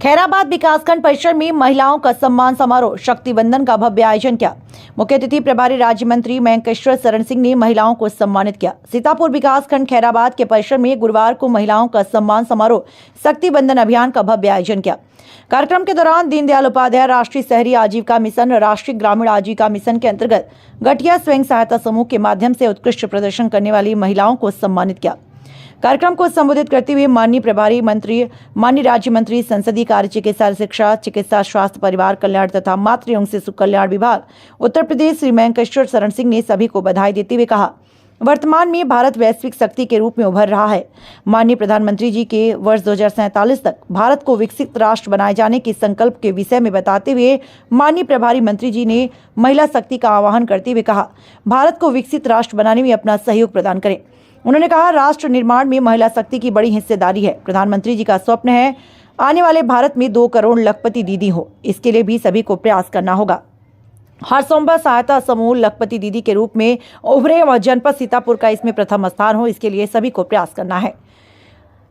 खैराबाद विकासखंड परिसर में महिलाओं का सम्मान समारोह शक्ति वंदन का भव्य आयोजन किया। मुख्य अतिथि प्रभारी राज्य मंत्री मयंकेश्वर शरण सिंह ने महिलाओं को सम्मानित किया। सीतापुर विकासखंड खैराबाद के परिसर में गुरुवार को महिलाओं का सम्मान समारोह शक्ति वंदन अभियान का भव्य आयोजन किया। कार्यक्रम के दौरान दीनदयाल उपाध्याय राष्ट्रीय शहरी आजीविका मिशन और राष्ट्रीय ग्रामीण आजीविका मिशन के अंतर्गत गठिया स्वयं सहायता समूह के माध्यम से उत्कृष्ट प्रदर्शन करने वाली महिलाओं को सम्मानित किया। कार्यक्रम को संबोधित करते हुए माननीय प्रभारी मंत्री, माननीय राज्य मंत्री संसदीय कार्य, चिकित्सा शिक्षा, चिकित्सा स्वास्थ्य परिवार कल्याण तथा मातृ एवं शिशु कल्याण विभाग उत्तर प्रदेश श्री मयंकेश्वर शरण सिंह ने सभी को बधाई देते हुए कहा, वर्तमान में भारत वैश्विक शक्ति के रूप में उभर रहा है। माननीय प्रधानमंत्री जी के वर्ष 2047 तक भारत को विकसित राष्ट्र बनाए जाने के संकल्प के विषय में बताते हुए माननीय प्रभारी मंत्री जी ने महिला शक्ति का आह्वान करते हुए कहा, भारत को विकसित राष्ट्र बनाने में अपना सहयोग प्रदान करें। उन्होंने कहा, राष्ट्र निर्माण में महिला शक्ति की बड़ी हिस्सेदारी है। प्रधानमंत्री जी का स्वप्न है आने वाले भारत में 2 करोड़ लखपति दीदी हो। इसके लिए भी सभी को प्रयास करना होगा। हर सोमवार सहायता समूह लखपति दीदी के रूप में उभरे और जनपद सीतापुर का इसमें प्रथम स्थान हो, इसके लिए सभी को प्रयास करना है।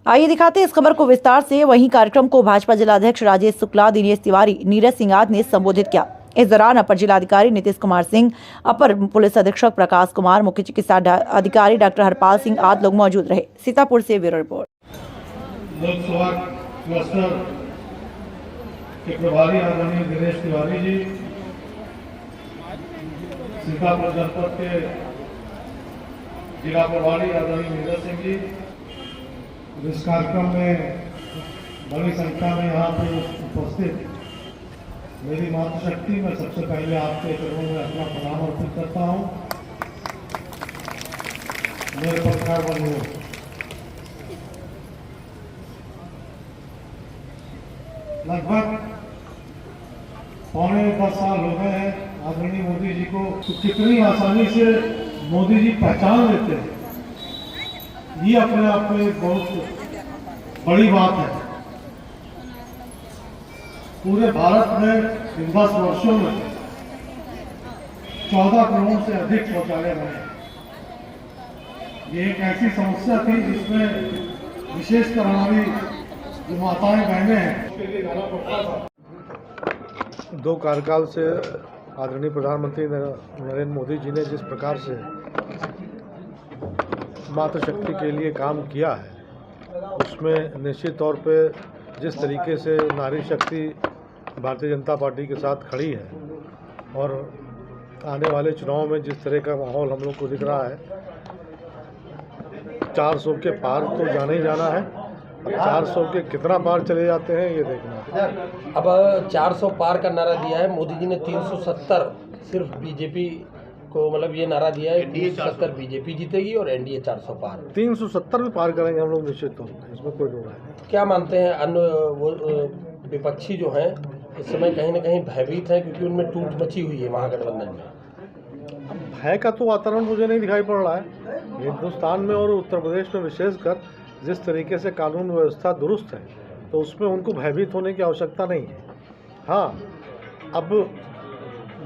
आइए दिखाते हैं इस खबर को विस्तार से। वहीं कार्यक्रम को भाजपा जिलाध्यक्ष राजेश शुक्ला, दिनेश तिवारी, नीरज सिंह आदि ने संबोधित किया। इस दौरान अपर जिलाधिकारी नीतीश कुमार सिंह, अपर पुलिस अधीक्षक प्रकाश कुमार, मुख्य चिकित्सा अधिकारी डॉक्टर हरपाल सिंह आदि लोग मौजूद रहे। सीतापुर से ब्यूरो रिपोर्ट। लोकसभा क्लस्टर के प्रभारी आदरणीय दिनेश तिवारी जी, सीतापुर जनपद के जिला प्रभारी आदरणीय नीरज सिंह जी, इस कार्यक्रम में बड़ी संख्या में यहाँ पे उपस्थित मेरी मातृशक्ति, मैं सबसे पहले आपके चरणों में अपना प्रणाम अर्पित करता हूँ। मेरे पत्रकार बंधुओं, लगभग 10 साल हो गए हैं आदरणीय मोदी जी को, तो कितनी आसानी से मोदी जी पहचान लेते हैं, ये अपने आप में एक बहुत बड़ी बात है। पूरे भारत में इन 10 वर्षों में 14 करोड़ से अधिक शौचालय बने। ये एक ऐसी समस्या थी जिसमें विशेषकर हमारी जो माताएं बहनें हैं उसके लिए जाना पड़ता था। 2 कार्यकाल से आदरणीय प्रधानमंत्री नरेंद्र मोदी जी ने जिस प्रकार से मातृशक्ति के लिए काम किया है, उसमें निश्चित तौर पे जिस तरीके से नारी शक्ति भारतीय जनता पार्टी के साथ खड़ी है और आने वाले चुनाव में जिस तरह का माहौल हम लोग को दिख रहा है, 400 के पार तो जाना ही जाना है। 400 के कितना पार चले जाते हैं ये देखना है। अब 400 पार का नारा दिया है मोदी जी ने। 370 सिर्फ बीजेपी को, मतलब ये नारा दिया है 370 बीजेपी जीतेगी और एनडीए 400 पार। 370 में पार करेंगे हम लोग निश्चित तौर पर, इसमें कोई डर नहीं। क्या मानते हैं अन्य वो विपक्षी जो हैं इस समय कहीं ना कहीं भयभीत हैं क्योंकि उनमें टूट मची हुई है महागठबंधन में? भय का तो वातावरण मुझे नहीं दिखाई पड़ रहा है। हिंदुस्तान में और उत्तर प्रदेश में विशेषकर जिस तरीके से कानून व्यवस्था दुरुस्त है, तो उसमें उनको भयभीत होने की आवश्यकता नहीं है। हाँ, अब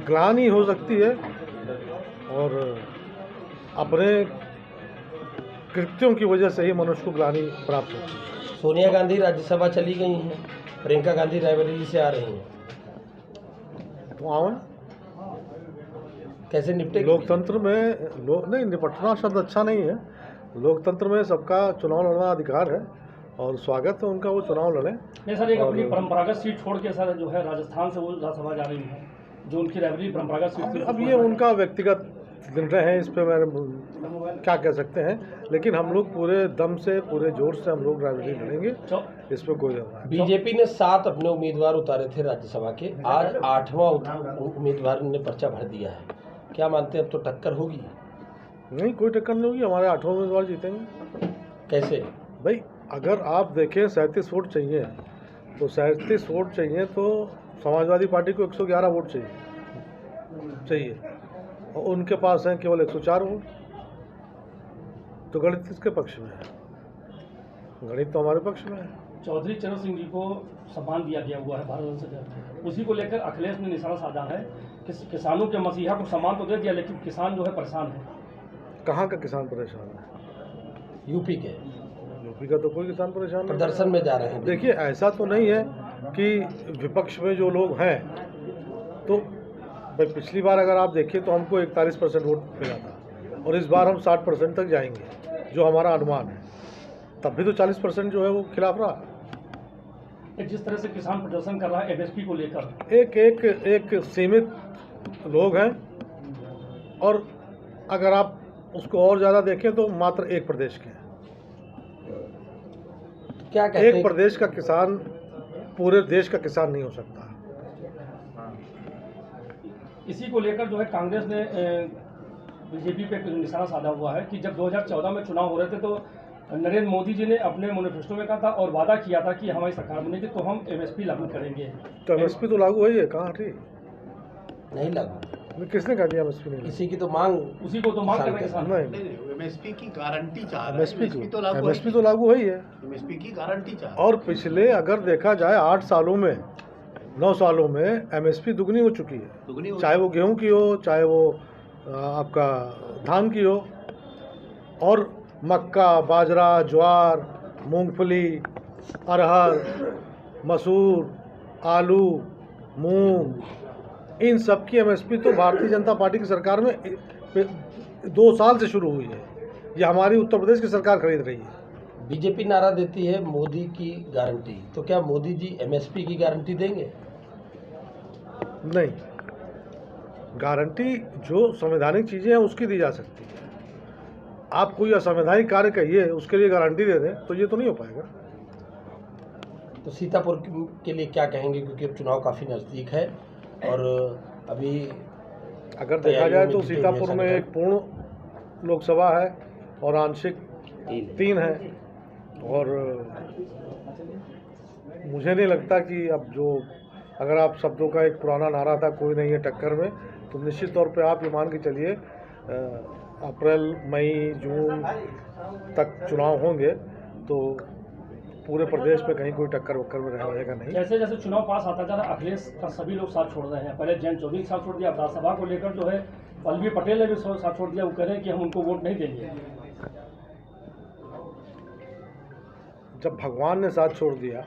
ग्लानि हो सकती है और अपने कृत्यों की वजह से ही मनुष्य को ग्लानि प्राप्त होती है। सोनिया गांधी राज्यसभा चली गई हैं, प्रियंका गांधी रायबरेली से आ रही हैं, तो आओ, कैसे निपटे? लोकतंत्र में नहीं, निपटना शब्द अच्छा नहीं है। लोकतंत्र में सबका चुनाव लड़ना अधिकार है और स्वागत है उनका, वो चुनाव लड़े। नहीं सर, एक अपनी परंपरागत सीट छोड़ के सर जो है राजस्थान से वो राज्यसभा जा रही है, जो उनकी रायबरेली परंपरागत सीट। अब ये उनका व्यक्तिगत निर्णय है, इस पे मैं क्या कह सकते हैं, लेकिन हम लोग पूरे दम से, पूरे जोर से हम लोग रायबरेली लड़ेंगे, इस पर कोई जरूरत नहीं। बीजेपी ने 7 अपने उम्मीदवार उतारे थे राज्यसभा के, आज 8वां उम्मीदवार ने पर्चा भर दिया है। क्या मानते हैं अब तो टक्कर होगी? नहीं, कोई टक्कर नहीं होगी, हमारे 8वां उम्मीदवार जीतेंगे। कैसे भाई, अगर आप देखें 37 वोट चाहिए, तो 37 वोट चाहिए तो समाजवादी पार्टी को 111 वोट चाहिए और उनके पास हैं केवल 104 वोट। तो गणित किसके पक्ष में है? गणित तो हमारे पक्ष में है। चौधरी चरण सिंह जी को सम्मान दिया गया हुआ है भारत से, उसी को लेकर अखिलेश ने निशाना साधा है कि किसानों के मसीहा को सम्मान तो दे दिया, लेकिन किसान जो है परेशान है। कहाँ का किसान परेशान है? यूपी के। यूपी का तो कोई किसान परेशान नहीं। प्रदर्शन में जा रहे हैं। देखिए, ऐसा तो नहीं है कि विपक्ष में जो लोग हैं, तो भाई पिछली बार अगर आप देखिए तो हमको 41% वोट मिला था और इस बार हम 60% तक जाएंगे, जो हमारा अनुमान है। तब भी तो 40% जो है वो खिलाफ रहा। जिस तरह से किसान प्रदर्शन कर रहा है एमएसपी को लेकर, एक सीमित लोग हैं, और अगर आप उसको और ज़्यादा देखें तो मात्र एक प्रदेश के हैं। क्या कहते एक हैं प्रदेश का किसान पूरे देश का किसान नहीं हो सकता। इसी को लेकर जो है कांग्रेस ने बीजेपी पे निशाना साधा हुआ है कि जब 2014 में चुनाव हो रहे थे तो नरेंद्र मोदी जी ने अपने मैनिफेस्टो में कहा था और वादा किया था कि हमारी सरकार बनेगी तो हम एमएसपी लागू करेंगे। तो एमएसपी तो लागू हुई है, कहाँ थी? नहीं लागू, किसने कहा दिया एमएसपी नहीं? इसी की तो मांग, उसी को तो मांग कर रहे हैं किसान। नहीं, एमएसपी की गारंटी चाह रहा है। एमएसपी तो लागू हुई है। एमएसपी की गारंटी चाह रहा है। और पिछले अगर देखा जाए 8 सालों में 9 सालों में एमएसपी दुगनी हो चुकी है, चाहे वो गेहूं की हो, चाहे वो आपका धान की हो, और मक्का, बाजरा, ज्वार, मूंगफली, अरहर, मसूर, आलू, मूंग, इन सब की एमएसपी तो भारतीय जनता पार्टी की सरकार में 2 साल से शुरू हुई है। ये हमारी उत्तर प्रदेश की सरकार खरीद रही है। बीजेपी नारा देती है मोदी की गारंटी, तो क्या मोदी जी एमएसपी की गारंटी देंगे? नहीं, गारंटी जो संवैधानिक चीज़ें हैं उसकी दी जा सकती है। आप कोई असंवैधानिक कार्य कहिए उसके लिए गारंटी दे दें तो ये तो नहीं हो पाएगा। तो सीतापुर के लिए क्या कहेंगे, क्योंकि अब चुनाव काफ़ी नज़दीक है और अभी अगर देखा जाए तो सीतापुर में एक पूर्ण लोकसभा है और आंशिक 3 है, और मुझे नहीं लगता कि अब जो, अगर आप शब्दों का एक पुराना नारा था कोई नहीं है टक्कर में, तो निश्चित तौर पे आप ये मान के चलिए अप्रैल, मई, जून तक चुनाव होंगे तो पूरे प्रदेश में कहीं कोई टक्कर वक्कर में रहेगा नहीं। जैसे जैसे चुनाव पास आता जा रहा है अखिलेश का सभी लोग साथ छोड़ रहे हैं। पहले जयंत चौधरी साथ छोड़ दिया, राज्यसभा को लेकर जो है पल्लवी पटेल ने भी साथ छोड़ दिया। वो कह रहे हैं कि हम उनको वोट नहीं देंगे। जब भगवान ने साथ छोड़ दिया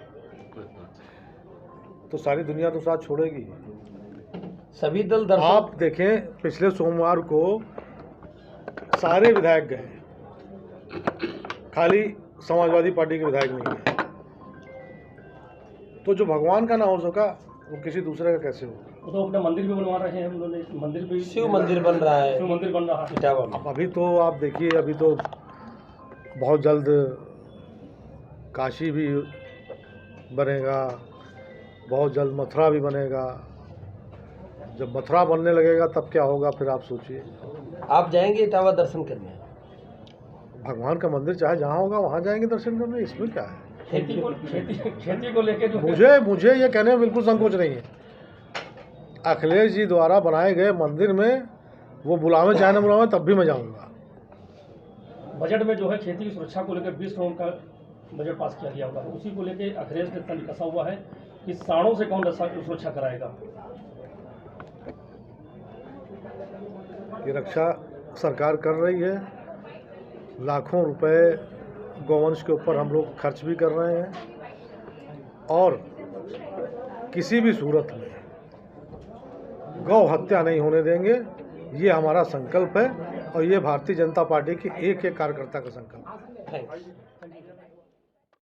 तो सारी दुनिया तो साथ छोड़ेगी। सभी दल दर्शक, आप देखें पिछले सोमवार को सारे विधायक गए, खाली समाजवादी पार्टी के विधायक नहीं गए। तो जो भगवान का ना हो सका वो किसी दूसरे का कैसे होगा? वो तो अपना मंदिर भी बनवा रहे हैं, उन्होंने मंदिर भी, शिव मंदिर बन रहा है, शिव मंदिर बन रहा है इटावा में। अभी तो आप देखिए, अभी तो बहुत जल्द काशी भी बनेगा, बहुत जल्द मथुरा भी बनेगा। जब मथुरा बनने लगेगा तब क्या होगा फिर आप सोचिए। आप जाएंगे इटावा दर्शन करने? भगवान का मंदिर चाहे जहाँ होगा वहाँ जाएंगे दर्शन करने, इसमें क्या है? खेती को लेकर जो मुझे ये कहने में बिल्कुल संकोच नहीं है। अखिलेश जी द्वारा बनाए गए मंदिर में वो बुलावे चाहे न बुलावे तब भी मैं जाऊँगा। बजट में जो है खेती की सुरक्षा को लेकर 20 करोड़ का बजट पास किया गया होगा, उसी को लेकर अखिलेश ने तंज कसा हुआ है कि सांडों से कौन सुरक्षा कराएगा। ये रक्षा सरकार कर रही है, लाखों रुपए गौवंश के ऊपर हम लोग खर्च भी कर रहे हैं, और किसी भी सूरत में गौ हत्या नहीं होने देंगे। ये हमारा संकल्प है और ये भारतीय जनता पार्टी के एक कार्यकर्ता का संकल्प है। थैंक्स।